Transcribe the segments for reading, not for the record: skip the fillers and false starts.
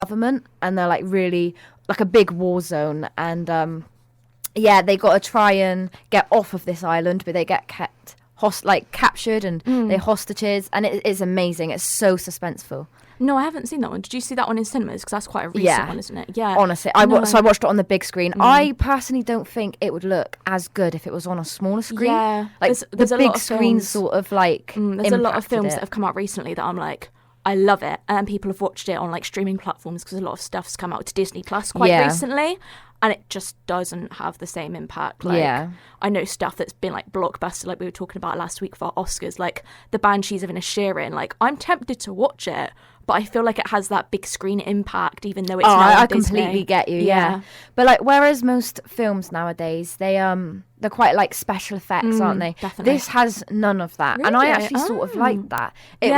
government, and they're like really like a big war zone, and they got to try and get off of this island, but they get kept captured, and they're hostages, and it is amazing. It's so suspenseful. No, I haven't seen that one. Did you see that one in cinemas? Because that's quite a recent one, isn't it? Yeah. Honestly, I watched it on the big screen. I personally don't think it would look as good if it was on a smaller screen. Yeah. Like there's the a big lot of screen films, sort of like there's a lot of films that have come out recently that I'm like, I love it. And people have watched it on like streaming platforms because a lot of stuff's come out to Disney Plus quite recently. And it just doesn't have the same impact. Like, I know stuff that's been like blockbuster, like we were talking about last week for our Oscars, like The Banshees of Inisherin. Like, I'm tempted to watch it, but I feel like it has that big screen impact, even though it's now I Disney. completely get you. Yeah, but like, whereas most films nowadays, they're quite like special effects, aren't they? Definitely. This has none of that, Really? and I actually sort of liked that. It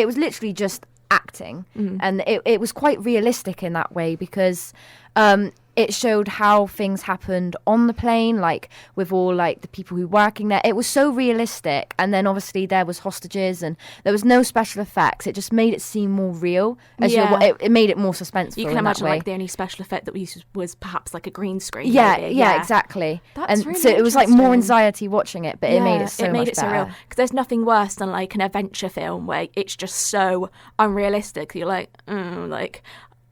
was literally just acting, and it was quite realistic in that way because it showed how things happened on the plane, like with all like the people who were working there. It was so realistic, and then obviously there was hostages, and there was no special effects. It just made it seem more real. It made it more suspenseful. You can in imagine that way. like the only special effect that we used was perhaps like a green screen. Yeah, exactly. That's really so it was like more interesting. anxiety watching it, but it made it so much better. real. Because there's nothing worse than like an adventure film where it's just so unrealistic. You're like, like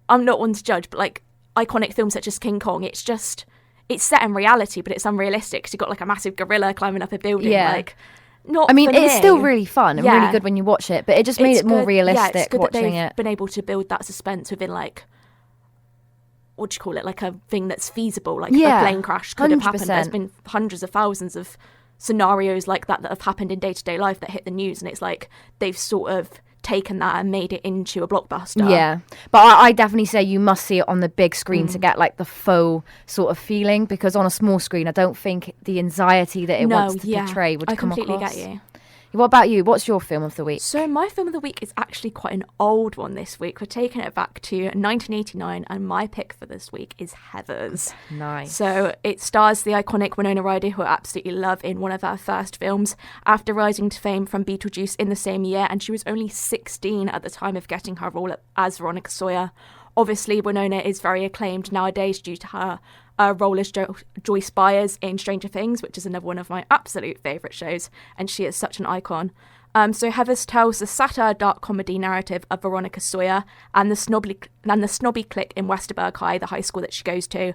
I'm not one to judge, but like iconic films such as King Kong, it's set in reality, but it's unrealistic because you've got like a massive gorilla climbing up a building. Like, not. I mean, it's still really fun and really good when you watch it, but it just made it more realistic. It's good watching that they've it. been able to build that suspense within like, what do you call it? Like a thing that's feasible. Like a plane crash could have happened. There's been hundreds of thousands of scenarios like that have happened in day-to-day life that hit the news, and it's like they've sort of taken that and made it into a blockbuster. Yeah, but I definitely say you must see it on the big screen to get like the faux sort of feeling, because on a small screen I don't think the anxiety that it wants to portray would come across. I completely get you. What about you? What's your film of the week? So my film of the week is actually quite an old one this week. We're taking it back to 1989, and my pick for this week is Heathers. Nice. So it stars the iconic Winona Ryder, who I absolutely love, in one of her first films, after rising to fame from Beetlejuice in the same year, and she was only 16 at the time of getting her role as Veronica Sawyer. Obviously, Winona is very acclaimed nowadays due to her role as Joyce Byers in Stranger Things, which is another one of my absolute favourite shows, and she is such an icon. So Heathers tells the satire dark comedy narrative of Veronica Sawyer and the snobby clique in Westerberg High, the high school that she goes to.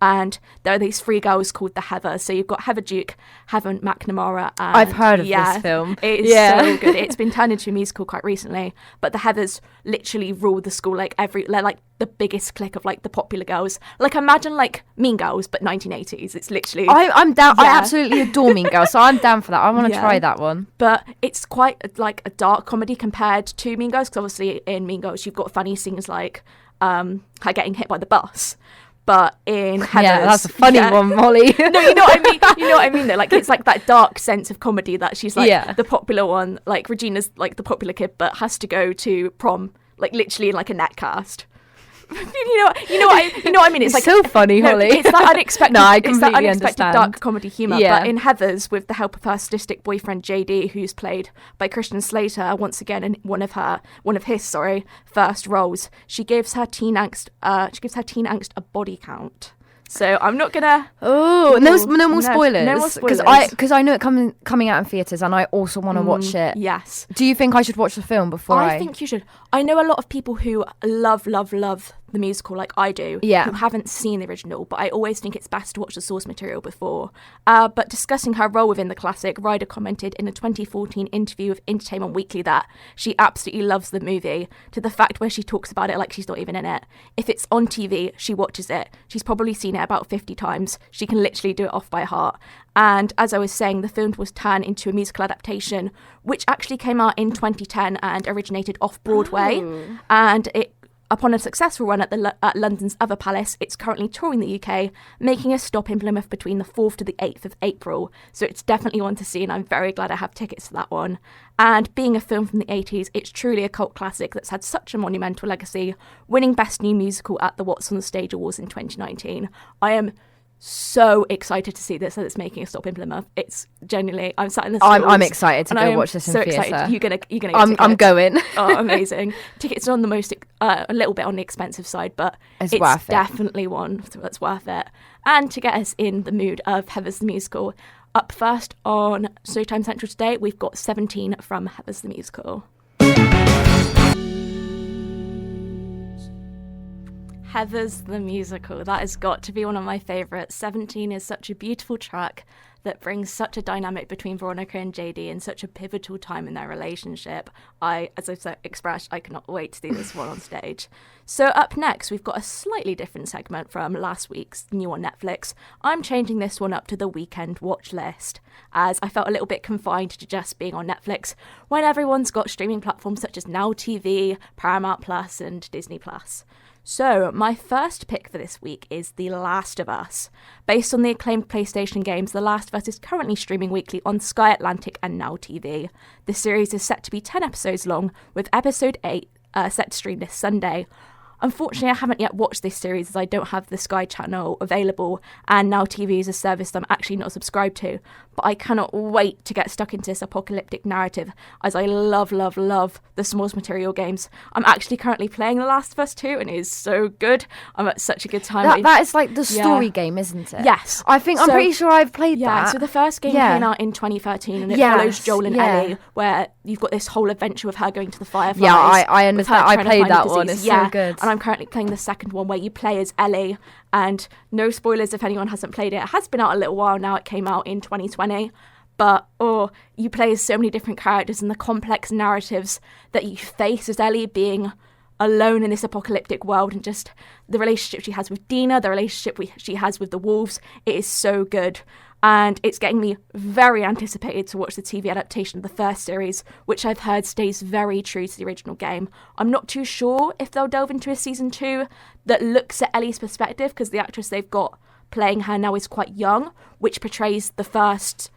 And there are these three girls called the Heather. So you've got Heather Duke, Heather McNamara. And I've heard of this film. It's so good. It's been turned into a musical quite recently. But the Heathers literally rule the school, they're like the biggest clique of like the popular girls. Like imagine like Mean Girls, but 1980s. It's literally... I'm down. Yeah. I absolutely adore Mean Girls, so I'm down for that. I want to try that one. But it's quite like a dark comedy compared to Mean Girls, because obviously in Mean Girls you've got funny scenes like her getting hit by the bus. But in Heathers... Yeah, that's a funny one, Molly. No, you know what I mean? You know what I mean, though? Like, it's like that dark sense of comedy that she's, like, the popular one. Like, Regina's, like, the popular kid, but has to go to prom, like, literally in, like, a net cast. You know what I mean? It's like so funny, Holly. It's that unexpected. No, I it's that completely unexpected understand. dark comedy humour. Yeah. But in Heathers, with the help of her sadistic boyfriend JD, who's played by Christian Slater, once again in one of his first roles, she gives her teen angst a body count. So I'm not gonna. Oh, no more spoilers. No more spoilers. Because I know it coming out in theatres, and I also want to watch it. Yes. Do you think I should watch the film before I think you should. I know a lot of people who love the musical like I do, who haven't seen the original, but I always think it's best to watch the source material before. But discussing her role within the classic, Ryder commented in a 2014 interview with Entertainment Weekly that she absolutely loves the movie, to the fact where she talks about it like she's not even in it. If it's on TV, she watches it. She's probably seen it about 50 times. She can literally do it off by heart. And as I was saying, the film was turned into a musical adaptation, which actually came out in 2010 and originated off Broadway. Oh. And upon a successful run at London's Other Palace, it's currently touring the UK, making a stop in Plymouth between the 4th to the 8th of April. So it's definitely one to see, and I'm very glad I have tickets to that one. And being a film from the 80s, it's truly a cult classic that's had such a monumental legacy, winning Best New Musical at the What's on the Stage Awards in 2019. I am so excited to see this, and it's making a stop in Plymouth. It's genuinely, I'm sat in the stalls. I'm excited to go watch this in theatre. Excited. You're gonna get I'm going. Oh, amazing. Tickets are on the most, a little bit on the expensive side, but it's worth definitely one that's worth it. And to get us in the mood of Heathers the Musical, up first on Showtime Central today, we've got 17 from Heathers the Musical. Heathers the Musical, that has got to be one of my favourites. 17 is such a beautiful track that brings such a dynamic between Veronica and JD in such a pivotal time in their relationship. As I've expressed, I cannot wait to see this one on stage. So up next, we've got a slightly different segment from last week's new on Netflix. I'm changing this one up to the weekend watch list, as I felt a little bit confined to just being on Netflix when everyone's got streaming platforms such as Now TV, Paramount Plus and Disney Plus. So, my first pick for this week is The Last of Us. Based on the acclaimed PlayStation games, The Last of Us is currently streaming weekly on Sky Atlantic and Now TV. The series is set to be 10 episodes long, with episode 8 set to stream this Sunday. Unfortunately, I haven't yet watched this series as I don't have the Sky channel available, and Now TV is a service that I'm actually not subscribed to. But I cannot wait to get stuck into this apocalyptic narrative, as I love the source material games. I'm actually currently playing The Last of Us 2, and it is so good. I'm at such a good time. That is like the story game, isn't it? Yes. I'm pretty sure I've played that. Yeah, so the first game came out in 2013, and it follows Joel and Ellie, where you've got this whole adventure with her going to the Fireflies. Yeah, I understand. I played that one. It's so good. And I'm currently playing the second one, where you play as Ellie, and no spoilers if anyone hasn't played it. It has been out a little while now. It came out in 2020. But, you play as so many different characters and the complex narratives that you face as Ellie being alone in this apocalyptic world, and just the relationship she has with Dina, the relationship she has with the wolves. It is so good. And it's getting me very anticipated to watch the TV adaptation of the first series, which I've heard stays very true to the original game. I'm not too sure if they'll delve into a season 2 that looks at Ellie's perspective, because the actress they've got playing her now is quite young, which portrays the first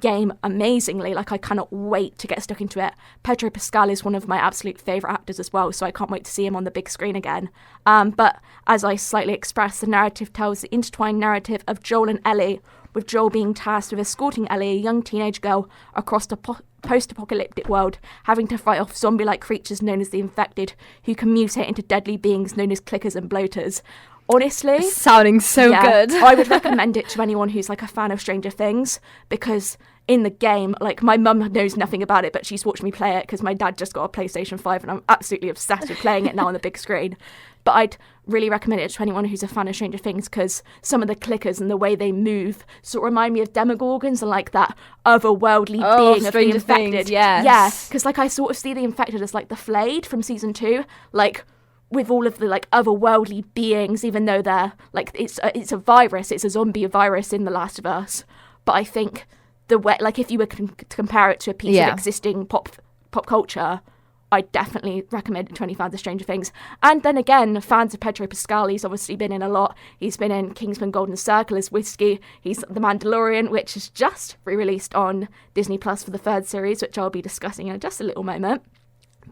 game amazingly. Like, I cannot wait to get stuck into it. Pedro Pascal is one of my absolute favourite actors as well, so I can't wait to see him on the big screen again. But as I slightly expressed, the narrative tells the intertwined narrative of Joel and Ellie, with Joel being tasked with escorting Ellie, a young teenage girl, across the post-apocalyptic world, having to fight off zombie-like creatures known as the Infected, who can mutate into deadly beings known as clickers and bloaters. Honestly, it's sounding so good. I would recommend it to anyone who's like a fan of Stranger Things, because in the game, like, my mum knows nothing about it, but she's watched me play it because my dad just got a PlayStation 5 and I'm absolutely obsessed with playing it now on the big screen. But I'd really recommend it to anyone who's a fan of Stranger Things, because some of the clickers and the way they move sort of remind me of Demogorgons and like that otherworldly being of the Infected. Things, yes. Yeah, because like I sort of see the Infected as like the Flayed from season 2, like with all of the like otherworldly beings, even though they're like it's a virus, it's a zombie virus in The Last of Us. But I think the way, like, if you were to compare it to a piece of existing pop culture, I definitely recommend it to any fans of Stranger Things. And then again, fans of Pedro Pascal, he's obviously been in a lot. He's been in Kingsman Golden Circle as Whiskey. He's The Mandalorian, which is just re-released on Disney Plus for the third series, which I'll be discussing in just a little moment.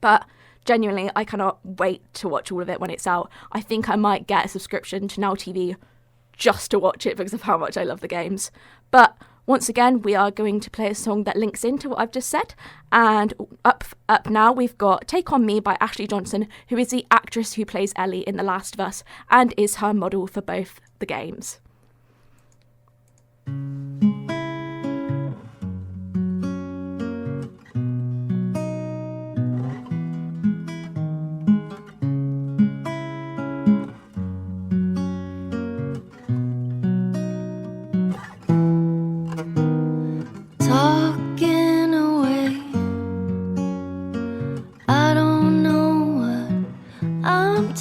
But genuinely, I cannot wait to watch all of it when it's out. I think I might get a subscription to Now TV just to watch it because of how much I love the games. But once again, we are going to play a song that links into what I've just said. And up now, we've got Take On Me by Ashley Johnson, who is the actress who plays Ellie in The Last of Us and is her model for both the games.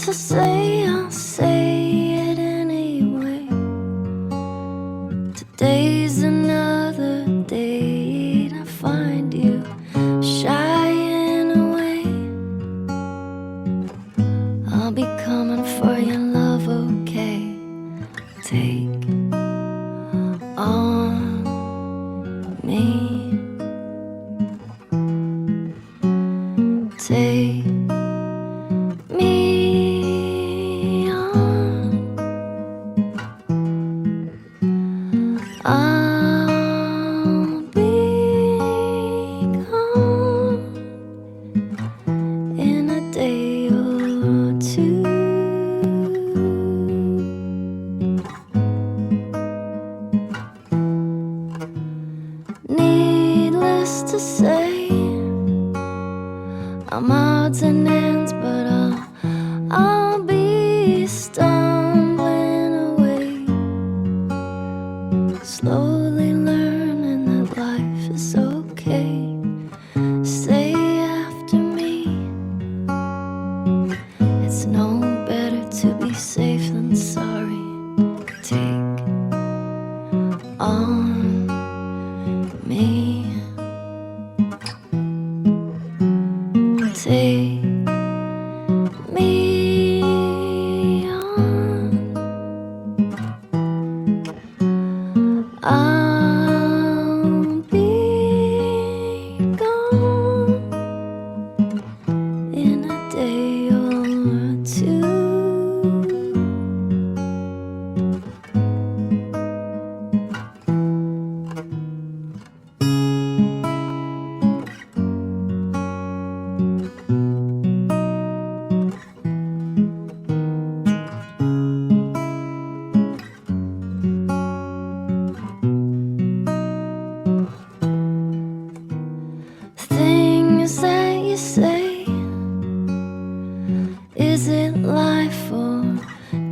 To say, I'll say it anyway. Today's another day to find you shying away. I'll be coming for your love, okay? Take on me. Take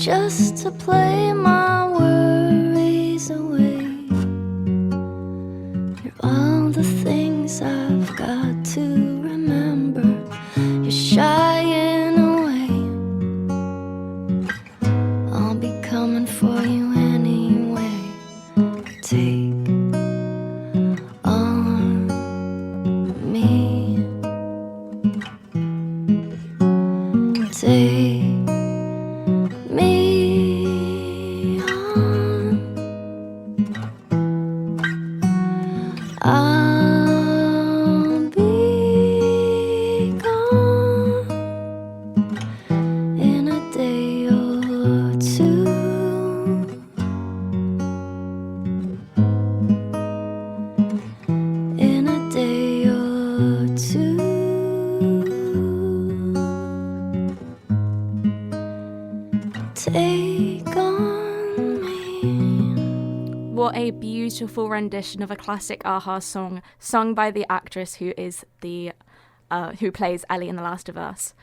just to play my worries away. You're all the things I've got to remember. You're shying away. I'll be coming for you anyway. Take on me. Take me on. I'll be gone in a day or two. In a day or two. Take on me. What a beautiful rendition of a classic a-ha song, sung by the actress who is the who plays Ellie in The Last of Us.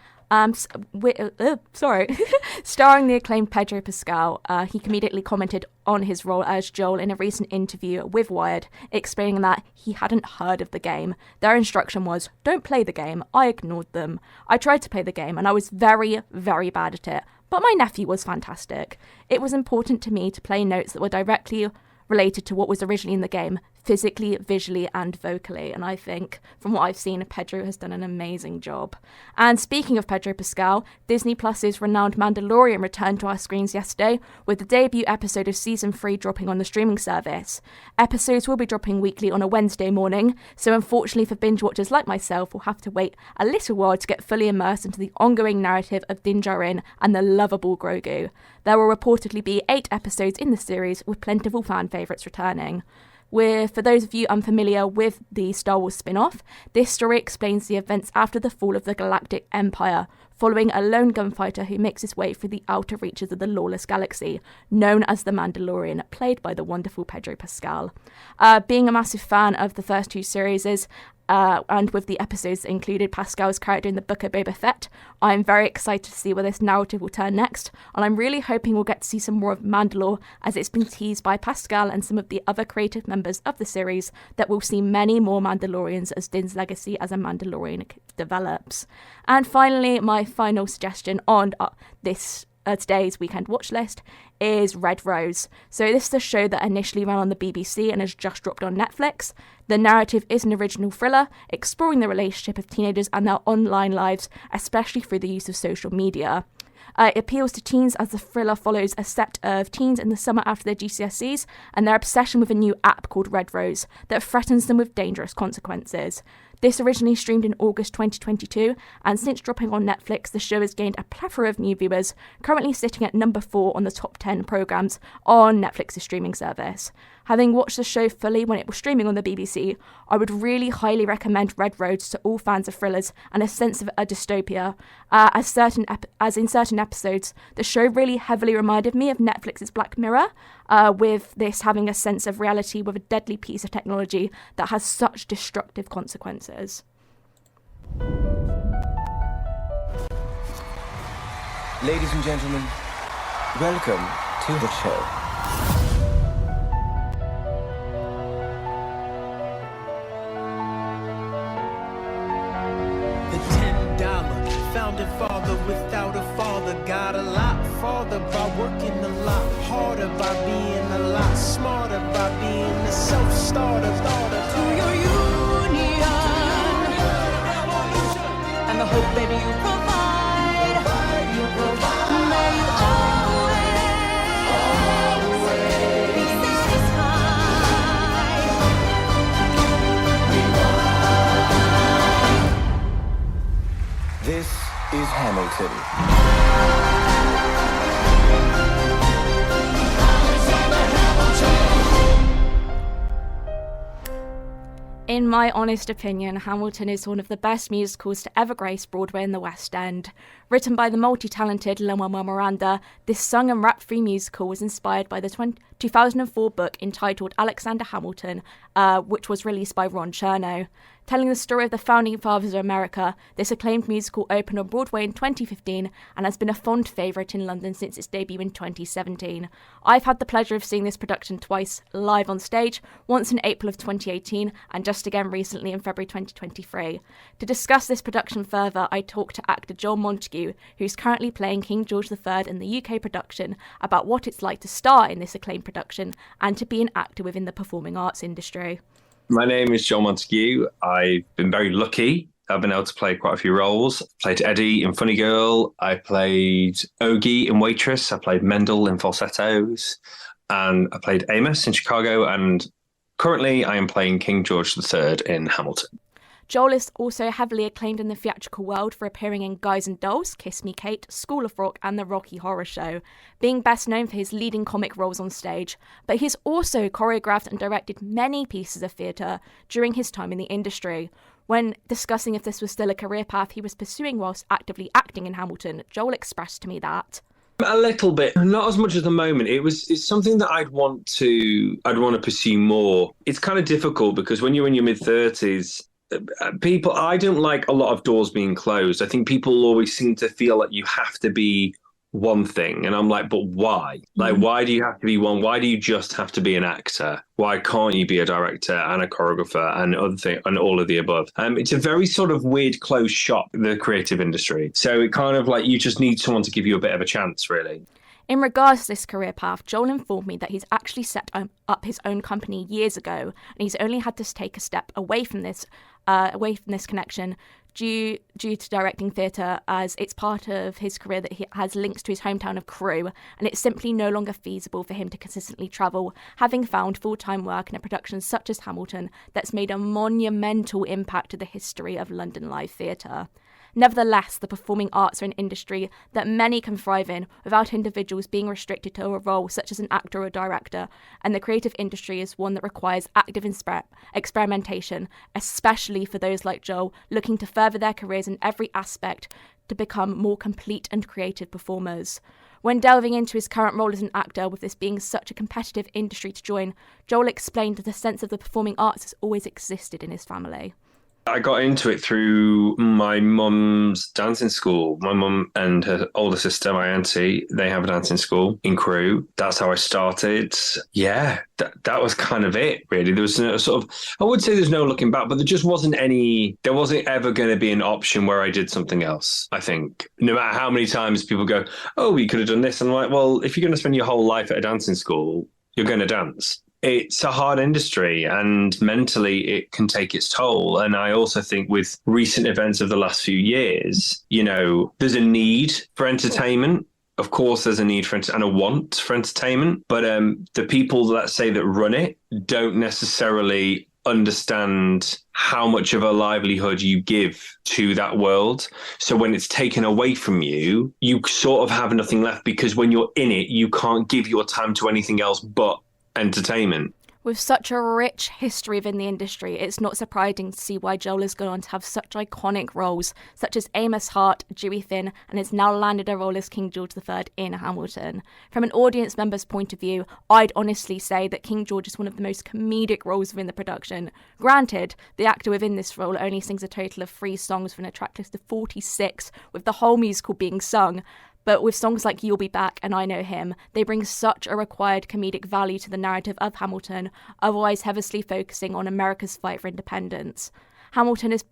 Starring the acclaimed Pedro Pascal, he comedically commented on his role as Joel in a recent interview with Wired, explaining that he hadn't heard of the game. Their instruction was, don't play the game. I ignored them. I tried to play the game and I was very, very bad at it. But my nephew was fantastic. It was important to me to play notes that were directly related to what was originally in the game, physically, visually, and vocally. And I think, from what I've seen, Pedro has done an amazing job. And speaking of Pedro Pascal, Disney Plus's renowned Mandalorian returned to our screens yesterday, with the debut episode of Season 3 dropping on the streaming service. Episodes will be dropping weekly on a Wednesday morning, so unfortunately for binge watchers like myself, we'll have to wait a little while to get fully immersed into the ongoing narrative of Din Djarin and the lovable Grogu. There will reportedly be 8 episodes in the series, with plentiful fan favourites returning. For those of you unfamiliar with the Star Wars spin-off, this story explains the events after the fall of the Galactic Empire, following a lone gunfighter who makes his way through the outer reaches of the lawless galaxy, known as the Mandalorian, played by the wonderful Pedro Pascal. Being a massive fan of the first 2 series, and with the episodes that included Pascal's character in the Book of Boba Fett, I'm very excited to see where this narrative will turn next, and I'm really hoping we'll get to see some more of Mandalore, as it's been teased by Pascal and some of the other creative members of the series that we'll see many more Mandalorians as Din's legacy as a Mandalorian develops. And finally, my final suggestion on today's weekend watch list is Red Rose. So this is a show that initially ran on the BBC and has just dropped on Netflix. The narrative is an original thriller exploring the relationship of teenagers and their online lives, especially through the use of social media. It appeals to teens as the thriller follows a set of teens in the summer after their GCSEs and their obsession with a new app called Red Rose that threatens them with dangerous consequences. This originally streamed in August 2022, and since dropping on Netflix, the show has gained a plethora of new viewers, currently sitting at number 4 on the top 10 programmes on Netflix's streaming service. Having watched the show fully when it was streaming on the BBC, I would really highly recommend Red Rose to all fans of thrillers and a sense of a dystopia. As in certain episodes, the show really heavily reminded me of Netflix's Black Mirror, with this having a sense of reality with a deadly piece of technology that has such destructive consequences. Ladies and gentlemen, welcome to the show. Founding father without a father, got a lot farther by working a lot harder, by being a lot smarter, by being a self-starter. To your union and the hope that you provide, may you always be satisfied. This is Hamilton. In my honest opinion, Hamilton is one of the best musicals to ever grace Broadway and the West End. Written by the multi-talented Lin-Manuel Miranda, this sung and rap-free musical was inspired by the 2004 book entitled Alexander Hamilton, which was released by Ron Chernow. Telling the story of the founding fathers of America, this acclaimed musical opened on Broadway in 2015 and has been a fond favourite in London since its debut in 2017. I've had the pleasure of seeing this production twice live on stage, once in April of 2018 and just again recently in February 2023. To discuss this production further, I talked to actor Joel Montague, who's currently playing King George III in the UK production, about what it's like to star in this acclaimed production and to be an actor within the performing arts industry. My name is Joel Montague. I've been very lucky. I've been able to play quite a few roles. I played Eddie in Funny Girl. I played Ogie in Waitress. I played Mendel in Falsettos. And I played Amos in Chicago. And currently I am playing King George III in Hamilton. Joel is also heavily acclaimed in the theatrical world for appearing in Guys and Dolls, Kiss Me Kate, School of Rock and The Rocky Horror Show, being best known for his leading comic roles on stage, but he's also choreographed and directed many pieces of theatre during his time in the industry. When discussing if this was still a career path he was pursuing whilst actively acting in Hamilton, Joel expressed to me that. A little bit, not as much at the moment. It's something that I'd want to pursue more. It's kind of difficult because when you're in your mid-30s, I don't like a lot of doors being closed. I think people always seem to feel like you have to be one thing. And I'm like, but why? Like, why do you have to be one? Why do you just have to be an actor? Why can't you be a director and a choreographer and other thing and all of the above? It's a very sort of weird closed shop, the creative industry. So it kind of like you just need someone to give you a bit of a chance, really. In regards to this career path, Joel informed me that he's actually set up his own company years ago, and he's only had to take a step away from this connection due to directing theatre, as it's part of his career that he has links to his hometown of Crewe, and it's simply no longer feasible for him to consistently travel, having found full-time work in a production such as Hamilton that's made a monumental impact to the history of London live theatre. Nevertheless, the performing arts are an industry that many can thrive in without individuals being restricted to a role such as an actor or director, and the creative industry is one that requires active experimentation, especially for those like Joel looking to further their careers in every aspect to become more complete and creative performers. When delving into his current role as an actor, with this being such a competitive industry to join, Joel explained that a sense of the performing arts has always existed in his family. I got into it through my mum's dancing school. My mum and her older sister, my auntie, they have a dancing school in Crewe. That's how I started. Yeah, that was kind of it, really. There was no sort of, I would say there's no looking back, but there wasn't ever going to be an option where I did something else, I think. No matter how many times people go, oh, you could have done this. And I'm like, well, if you're going to spend your whole life at a dancing school, you're going to dance. It's a hard industry and mentally it can take its toll. And I also think with recent events of the last few years, there's a need for entertainment. Of course, there's a need for and a want for entertainment. But the people that run it don't necessarily understand how much of a livelihood you give to that world. So when it's taken away from you, you sort of have nothing left, because when you're in it, you can't give your time to anything else but entertainment. With such a rich history within the industry, it's not surprising to see why Joel has gone on to have such iconic roles, such as Amos Hart, Dewey Finn, and has now landed a role as King George III in Hamilton. From an audience member's point of view, I'd honestly say that King George is one of the most comedic roles within the production. Granted, the actor within this role only sings a total of 3 songs from a track list of 46, with the whole musical being sung. But with songs like You'll Be Back and I Know Him, they bring such a required comedic value to the narrative of Hamilton, otherwise heavily focusing on America's fight for independence. Hamilton has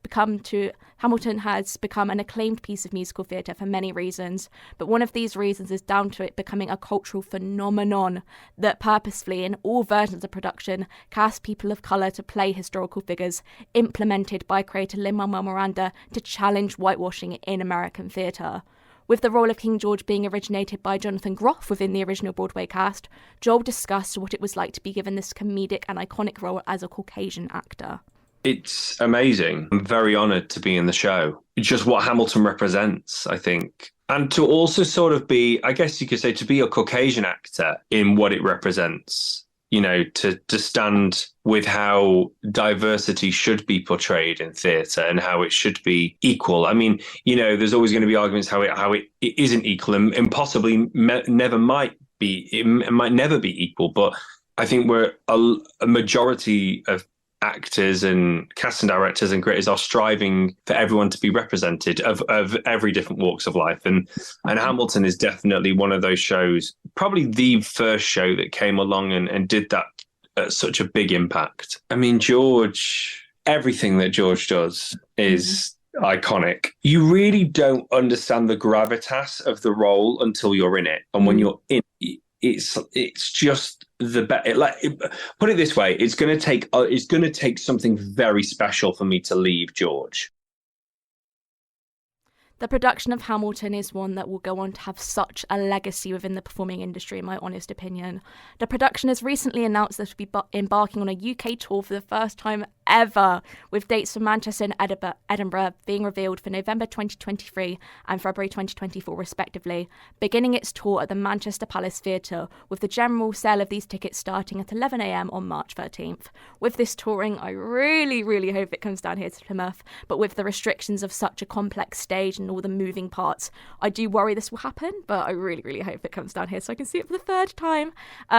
become an acclaimed piece of musical theatre for many reasons, but one of these reasons is down to it becoming a cultural phenomenon that purposefully, in all versions of production, cast people of colour to play historical figures, implemented by creator Lin-Manuel Miranda to challenge whitewashing in American theatre. With the role of King George being originated by Jonathan Groff within the original Broadway cast, Joel discussed what it was like to be given this comedic and iconic role as a Caucasian actor. It's amazing. I'm very honoured to be in the show. It's just what Hamilton represents, I think. And to also sort of be, I guess you could say, to be a Caucasian actor in what it represents. To stand with how diversity should be portrayed in theatre and how it should be equal. I mean, there's always going to be arguments how it isn't equal and possibly never might be. It might never be equal. But I think we're a majority of actors and casting directors and creators are striving for everyone to be represented of every different walks of life. And Hamilton is definitely one of those shows, probably the first show that came along and did that at such a big impact. I mean, George, everything that George does is iconic. You really don't understand the gravitas of the role until you're in it. And when you're in it, it's just the best. Put it this way, it's going to take something very special for me to leave George. The production of Hamilton is one that will go on to have such a legacy within the performing industry, in my honest opinion. The production has recently announced that it will be embarking on a UK tour for the first time ever, with dates for Manchester and Edinburgh being revealed for November 2023 and February 2024 respectively, beginning its tour at the Manchester Palace Theatre, with the general sale of these tickets starting at 11 a.m. on March 13th. With this touring, I really, really hope it comes down here to Plymouth, but with the restrictions of such a complex stage and all the moving parts, I do worry this will happen, but I really, really hope it comes down here so I can see it for the third time,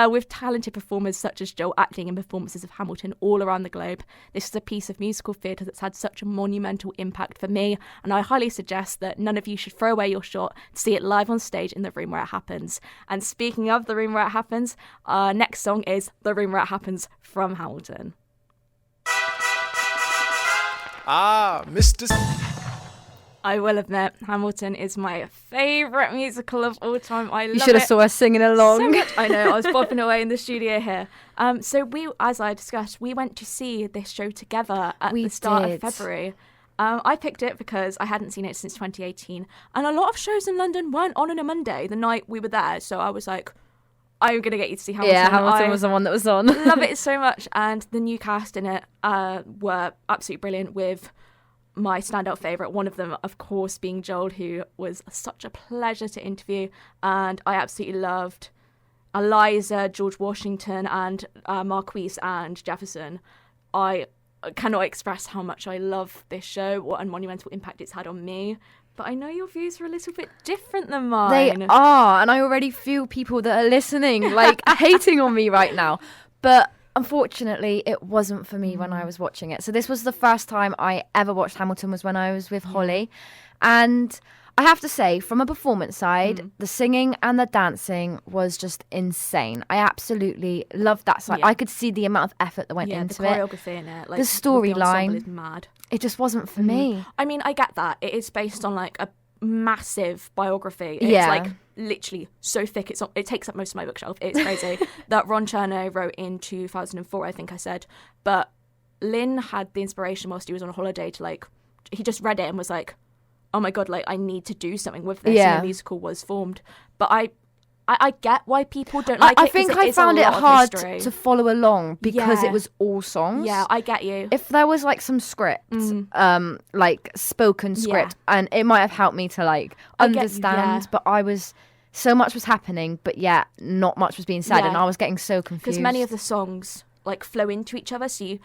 with talented performers such as Joel acting in performances of Hamilton all around the globe. This is a piece of musical theatre that's had such a monumental impact for me, and I highly suggest that none of you should throw away your shot to see it live on stage in the room where it happens. And speaking of the room where it happens, our next song is The Room Where It Happens from Hamilton. Mr. I will admit, Hamilton is my favourite musical of all time. I love it. You should have saw us singing along. So much. I know, I was bopping away in the studio here. So we, as I discussed, we went to see this show together at the start of February. I picked it because I hadn't seen it since 2018. And a lot of shows in London weren't on a Monday, the night we were there. So I was like, I'm going to get you to see Hamilton. Yeah, Hamilton was the one that was on. Love it so much. And the new cast in it were absolutely brilliant, with my standout favourite, one of them, of course, being Joel, who was such a pleasure to interview. And I absolutely loved Eliza, George Washington, and Marquise and Jefferson. I cannot express how much I love this show, what a monumental impact it's had on me. But I know your views are a little bit different than mine. They are, and I already feel people that are listening, like, hating on me right now. But unfortunately, it wasn't for me when I was watching it. So this was the first time I ever watched Hamilton, was when I was with Holly. And I have to say, from a performance side, the singing and the dancing was just insane. I absolutely loved that side. I could see the amount of effort that went into it. The choreography in it. Like, the storyline is mad. It just wasn't for me. I mean, I get that. It is based on, like, a massive biography. It's like literally so thick. It takes up most of my bookshelf. It's crazy. That Ron Chernow wrote in 2004, I think I said. But Lynn had the inspiration whilst he was on holiday to, like, he just read it and was like, oh my God, like, I need to do something with this. And the musical was formed. But I get why people don't like it. I think I found it hard to follow along because it was all songs. Yeah, I get you. If there was, like, some script, like spoken script, and it might have helped me to, like, understand. But so much was happening, but not much was being said, and I was getting so confused. Because many of the songs, like, flow into each other, so you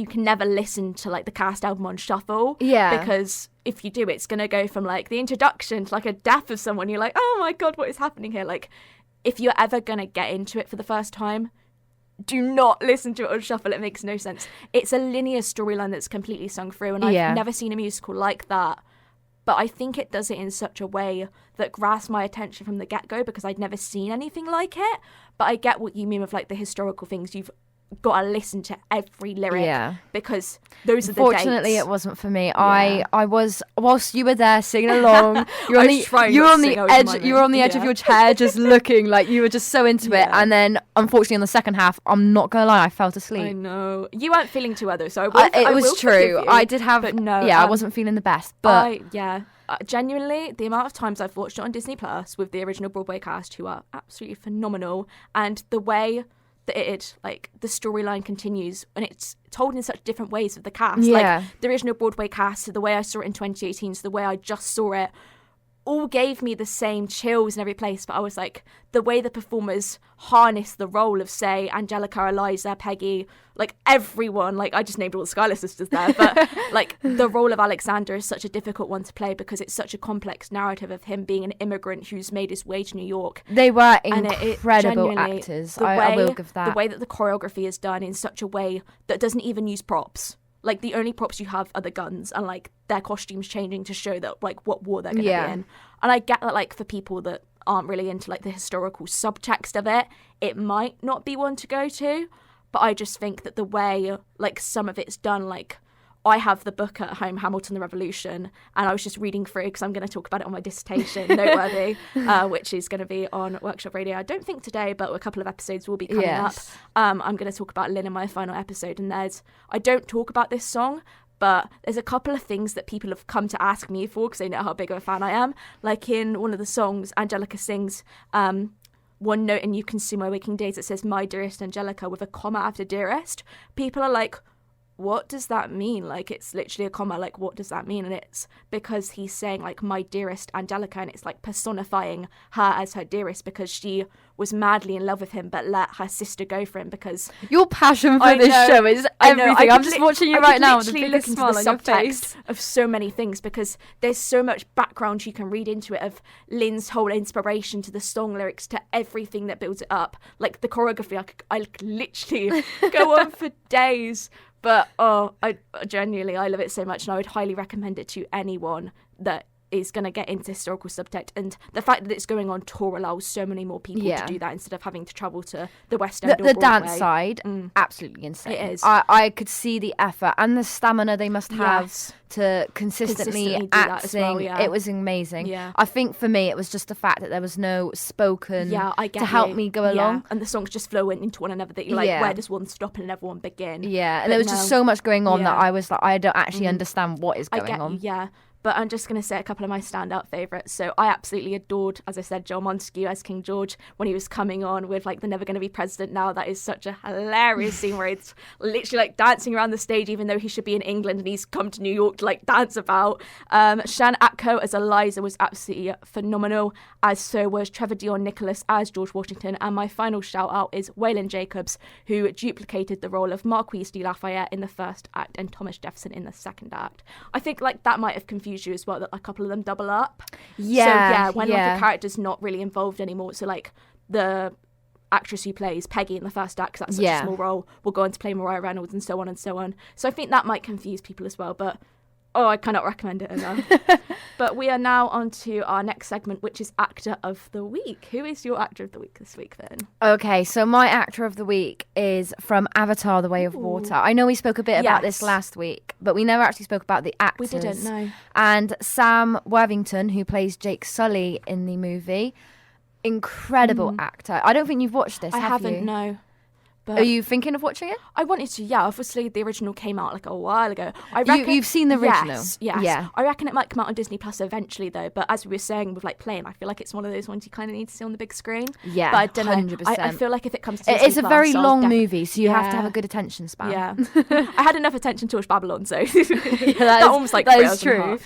can never listen to, like, the cast album on shuffle. Yeah. Because if you do, it's going to go from, like, the introduction to, like, a death of someone. You're like, oh my God, what is happening here? Like, if you're ever going to get into it for the first time, do not listen to it on shuffle. It makes no sense. It's a linear storyline that's completely sung through, and I've never seen a musical like that. But I think it does it in such a way that grasps my attention from the get-go, because I'd never seen anything like it. But I get what you mean with, like, the historical things. You've got to listen to every lyric because those are the dates. Unfortunately, it wasn't for me. I was, whilst you were there singing along, you were on the edge of your chair, just looking like you were just so into it. And then, unfortunately, on the second half, I'm not gonna lie, I fell asleep. I know you weren't feeling too other, so it was true. I did have, but no, I wasn't feeling the best. But genuinely, the amount of times I've watched it on Disney Plus with the original Broadway cast, who are absolutely phenomenal, and the way that like, the storyline continues, and it's told in such different ways with the cast. Like, the original Broadway cast, so the way I saw it in 2018, so the way I just saw it all gave me the same chills in every place, but I was like, the way the performers harness the role of, say, Angelica, Eliza, Peggy, like everyone, like I just named all the Schuyler sisters there, but like the role of Alexander is such a difficult one to play because it's such a complex narrative of him being an immigrant who's made his way to New York. They were incredible actors. I will give that. The way that the choreography is done in such a way that doesn't even use props. Like, the only props you have are the guns and, like, their costumes changing to show that, like, what war they're going to be in. And I get that, like, for people that aren't really into, like, the historical subtext of it, it might not be one to go to. But I just think that the way, like, some of it's done, like, I have the book at home, Hamilton the Revolution, and I was just reading through because I'm going to talk about it on my dissertation, Noteworthy, which is going to be on Workshop Radio. I don't think today, but a couple of episodes will be coming up. I'm going to talk about Lynn in my final episode, and I don't talk about this song, but there's a couple of things that people have come to ask me for because they know how big of a fan I am. Like in one of the songs, Angelica sings one note in You Consume My Waking Days that says, "My dearest Angelica," with a comma after dearest. People are like, what does that mean? Like, it's literally a comma, like, what does that mean? And it's because he's saying, like, my dearest Angelica, and it's, like, personifying her as her dearest because she was madly in love with him but let her sister go for him because... Your passion for this show is everything. I'm just watching you right now with a big smile on your face. Of so many things because there's so much background you can read into it of Lynn's whole inspiration to the song lyrics to everything that builds it up. Like, the choreography, I could literally go on for days. But, I genuinely, I love it so much, and I would highly recommend it to anyone that is going to get into historical subtext. And the fact that it's going on tour allows so many more people to do that instead of having to travel to the West End or the Broadway. dance side, absolutely insane. It is. I could see the effort and the stamina they must have to consistently act. Well, It was amazing. Yeah. I think for me, it was just the fact that there was no spoken to help me go along. And the songs just flow into one another that you're like, where does one stop and another one begin? Yeah, and there was just so much going on that I was like, I don't actually understand what is going on. Yeah. But I'm just going to say a couple of my standout favourites. So I absolutely adored, as I said, Joel Montague as King George when he was coming on with like the Never Gonna Be President Now. That is such a hilarious scene where it's literally like dancing around the stage even though he should be in England and he's come to New York to like dance about. Shan Atko as Eliza was absolutely phenomenal, as so was Trevor Dion Nicholas as George Washington. And my final shout out is Waylon Jacobs, who duplicated the role of Marquis de Lafayette in the first act and Thomas Jefferson in the second act. I think like that might have confused you as well, that a couple of them double up. When like a character's not really involved anymore, so like the actress who plays Peggy in the first act, because that's such a small role, will go on to play Mariah Reynolds and so on and so on. So I think that might confuse people as well, but I cannot recommend it enough. But we are now on to our next segment, which is Actor of the Week. Who is your Actor of the Week this week, then? Okay, so my Actor of the Week is from Avatar: The Way of Water. I know we spoke a bit about this last week, but we never actually spoke about the actors. We didn't, no. And Sam Worthington, who plays Jake Sully in the movie, incredible actor. I don't think you've watched this, I have you? haven't, no. But are you thinking of watching it? I wanted to, yeah. Obviously, the original came out like a while ago. I reckon, you've seen the original? Yes. Yeah. I reckon it might come out on Disney Plus eventually, though. But as we were saying with like Plane, I feel like it's one of those ones you kind of need to see on the big screen. Yeah, but I don't know. 100%. I feel like if it comes to Disney it's a Plus, very long movie, so you have to have a good attention span. Yeah. I had enough attention to watch Babylon, so that almost like that is true.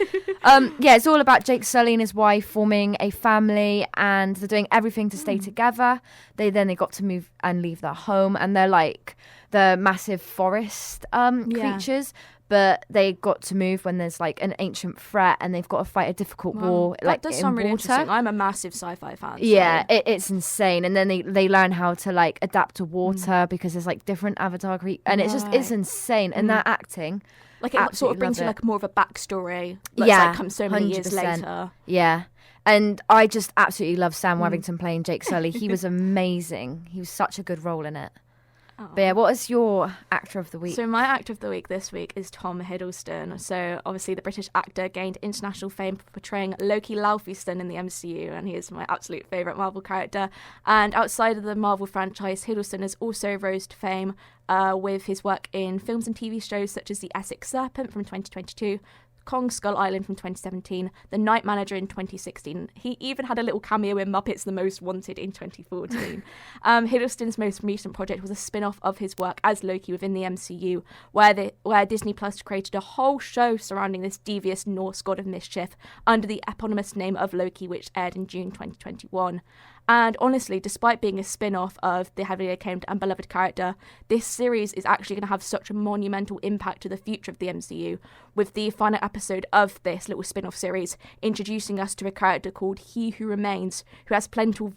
It's all about Jake Sully and his wife forming a family, and they're doing everything to stay together. They got to move and leave their home, and they're like the massive forest creatures, but they got to move when there's like an ancient threat and they've got to fight a difficult war. That does sound really interesting. I'm a massive sci-fi fan. Yeah, it's insane. And then they learn how to like adapt to water because there's like different avatar creatures, and it's insane. And that acting, like it sort of brings you like more of a backstory. Comes so many 100%. Years later. Yeah. And I just absolutely love Sam Worthington playing Jake Sully. He was amazing. He was such a good role in it. But yeah, what is your Actor of the Week? So my Actor of the Week this week is Tom Hiddleston. So obviously the British actor gained international fame for portraying Loki Laufeyson in the MCU, and he is my absolute favourite Marvel character. And outside of the Marvel franchise, Hiddleston has also rose to fame with his work in films and TV shows such as The Essex Serpent from 2022, Kong Skull Island from 2017, The Night Manager in 2016. He even had a little cameo in Muppets The Most Wanted in 2014. Hiddleston's most recent project was a spin-off of his work as Loki within the MCU, where Disney Plus created a whole show surrounding this devious Norse god of mischief under the eponymous name of Loki, which aired in June 2021. And honestly, despite being a spin-off of the heavily acclaimed and beloved character, this series is actually going to have such a monumental impact to the future of the MCU, with the final episode of this little spin-off series introducing us to a character called He Who Remains, who has plentiful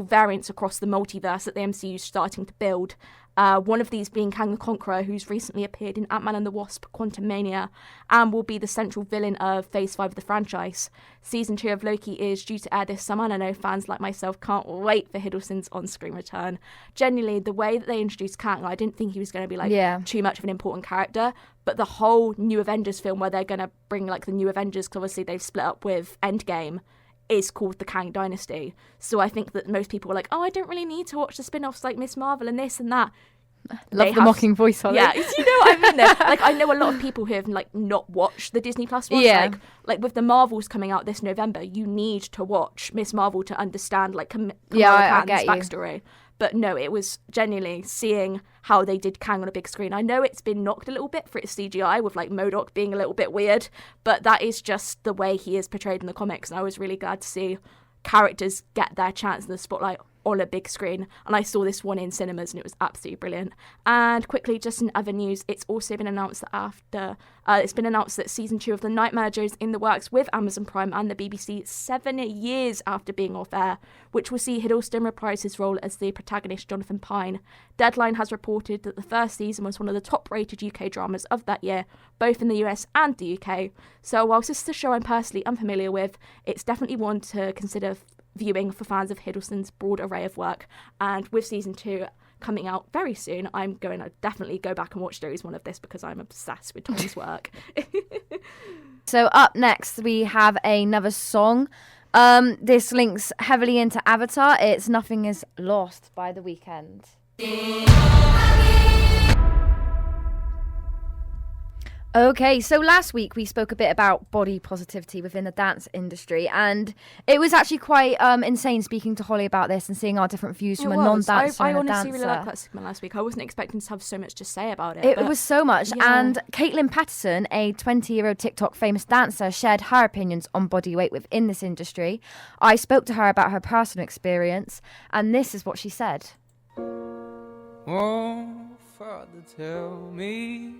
variants across the multiverse that the MCU is starting to build. One of these being Kang the Conqueror, who's recently appeared in Ant-Man and the Wasp: Quantumania, and will be the central villain of Phase 5 of the franchise. Season 2 of Loki is due to air this summer, and I know fans like myself can't wait for Hiddleston's on-screen return. Genuinely, the way that they introduced Kang, I didn't think he was going to be too much of an important character, but the whole New Avengers film where they're going to bring the New Avengers, because obviously they've split up with Endgame, is called the Kang Dynasty. So I think that most people are like, oh, I don't really need to watch the spin-offs like Miss Marvel and this and that. Love the mocking voice, Holly. Yeah, you know what I mean though? I know a lot of people who have not watched the Disney Plus ones. Yeah. Like with the Marvels coming out this November, you need to watch Miss Marvel to understand I Kamala get Khan's you. backstory. But no, it was genuinely seeing how they did Kang on a big screen. I know it's been knocked a little bit for its CGI with MODOK being a little bit weird, but that is just the way he is portrayed in the comics, and I was really glad to see characters get their chance in the spotlight on a big screen, and I saw this one in cinemas and it was absolutely brilliant. And quickly, just in other news, it's also been announced that it's been announced that season 2 of The Night Manager is in the works with Amazon Prime and the BBC 7 years after being off air, which will see Hiddleston reprise his role as the protagonist Jonathan Pine. Deadline has reported that the first season was one of the top-rated UK dramas of that year, both in the US and the UK. So whilst this is a show I'm personally unfamiliar with, it's definitely one to consider viewing for fans of Hiddleston's broad array of work. And with season 2 coming out very soon, I'm going to definitely go back and watch series 1 of this because I'm obsessed with Tom's work. So up next we have another song. This links heavily into Avatar. It's Nothing Is Lost by The Weeknd. Okay, so last week we spoke a bit about body positivity within the dance industry, and it was actually quite insane speaking to Holly about this and seeing our different views from a non-dancer I and a honestly dancer. really liked that segment last week. I wasn't expecting to have so much to say about it. It was so much, and Caitlin Patterson, a 20-year-old TikTok famous dancer, shared her opinions on body weight within this industry. I spoke to her about her personal experience, and this is what she said. Oh, Father, tell me,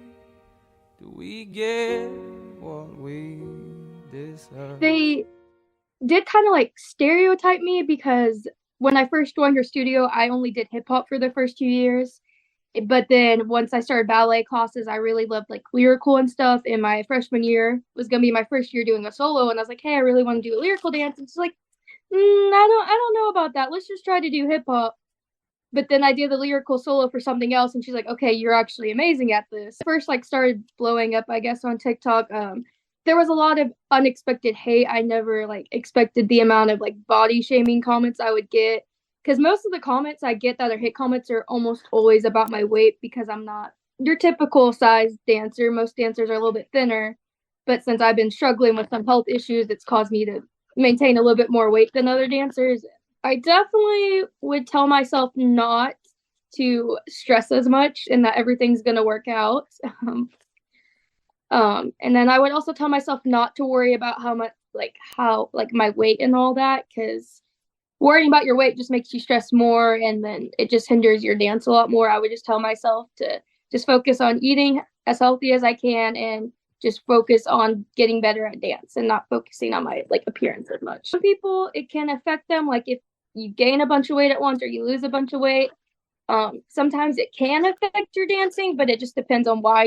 do we get what we deserve? They did kind of stereotype me because when I first joined her studio, I only did hip hop for the first 2 years. But then once I started ballet classes, I really loved lyrical and stuff. And my freshman year was gonna be my first year doing a solo, and I was like, hey, I really want to do a lyrical dance. And she's like, I don't know about that. Let's just try to do hip hop. But then I did the lyrical solo for something else, and she's like, okay, you're actually amazing at this. First, started blowing up, I guess, on TikTok. There was a lot of unexpected hate. I never, expected the amount of, body shaming comments I would get. Because most of the comments I get that are hate comments are almost always about my weight, because I'm not your typical size dancer. Most dancers are a little bit thinner. But since I've been struggling with some health issues, it's caused me to maintain a little bit more weight than other dancers. I definitely would tell myself not to stress as much and that everything's going to work out. And then I would also tell myself not to worry about how much, my weight and all that, because worrying about your weight just makes you stress more, and then it just hinders your dance a lot more. I would just tell myself to just focus on eating as healthy as I can and just focus on getting better at dance and not focusing on my appearance as much. Some people, it can affect them, if you gain a bunch of weight at once or you lose a bunch of weight. Sometimes it can affect your dancing, but it just depends on why